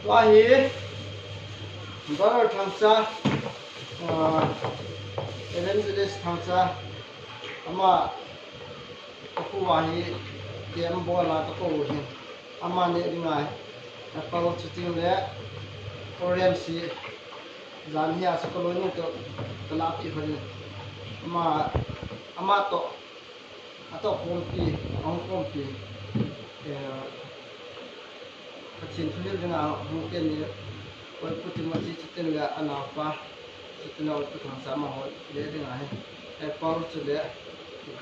Wahi Barar Thangcha Evangelist Thangcha Ama Kakho wahi Kiam bola Kakho hin Ama ne dingai Kakho chuting le Korean si Zan hiya sa koloni to Talap ki bari Ama to Ato kompi Ang kompi Pathen thulil dengan mungkin ni kau putih masih cerita dengan naopa cerita dengan itu Thangcha mahal dia dengan apple tu dia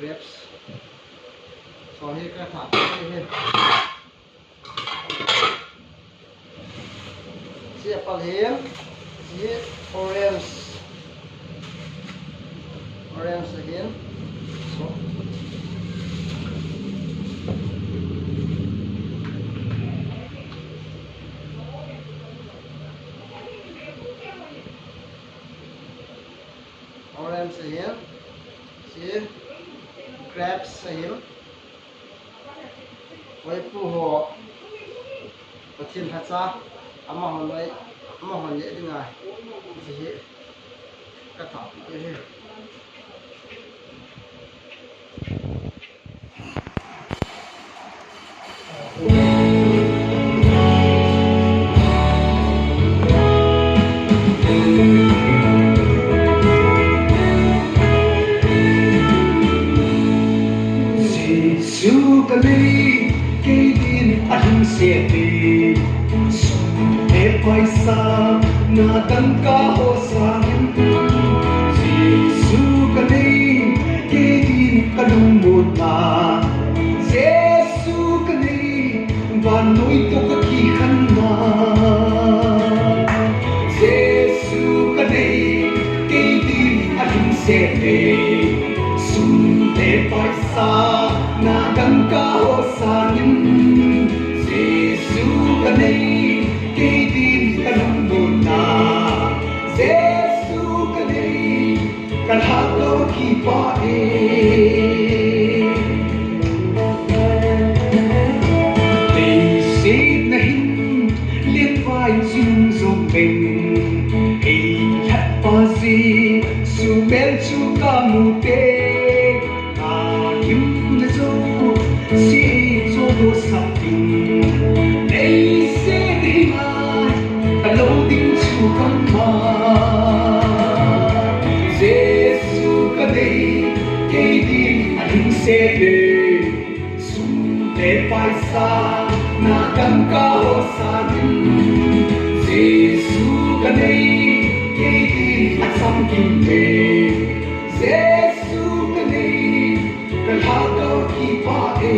grapes soalnya kan tak ini si apple hill si orange hill so orange hill, see grapes hill, với phù hộ Pathen Lhacha, ama hòn dễ đi ngài, gì các thảo cái gì JESU kali kaidin ahing seti sumpe paisa na Kakho sangin JESU kali kaidin kalumot na JESU kali banoi to kakihan na JESU kali kaidin ahing seti sumpe paisa na Kakho sangin JESU kanay kaidin kalumot na JESU kanay kalhagaw kipae Leisig na hin lipay sinusuping ilat pa si sumel sukamute si solo something they say they might alone in sukama JESU kanay kaidin ahing sede sunde paisa na Kakho sangin JESU kanay kaidin at samkinde JESU kanay kalhagaw kipae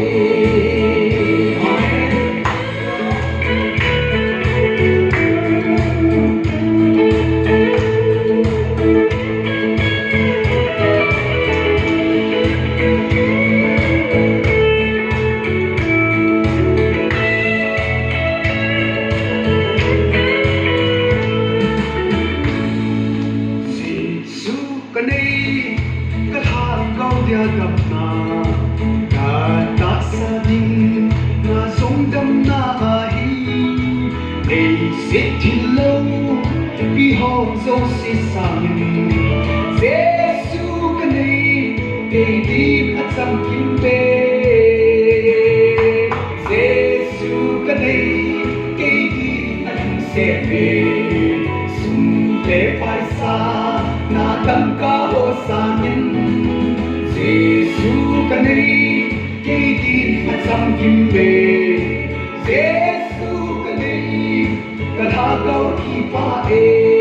JESU kanay kalhagaw dia gapna kata sading na songdam na ahi ay setilaw bihog zo si sangin JESU kanay kaidin at samkimbe JESU kanay kaidin at sebe sumpe paisa na Kakho sangin JESU kanay kaidin at samkimbe JESU kanay kalhagaw kipae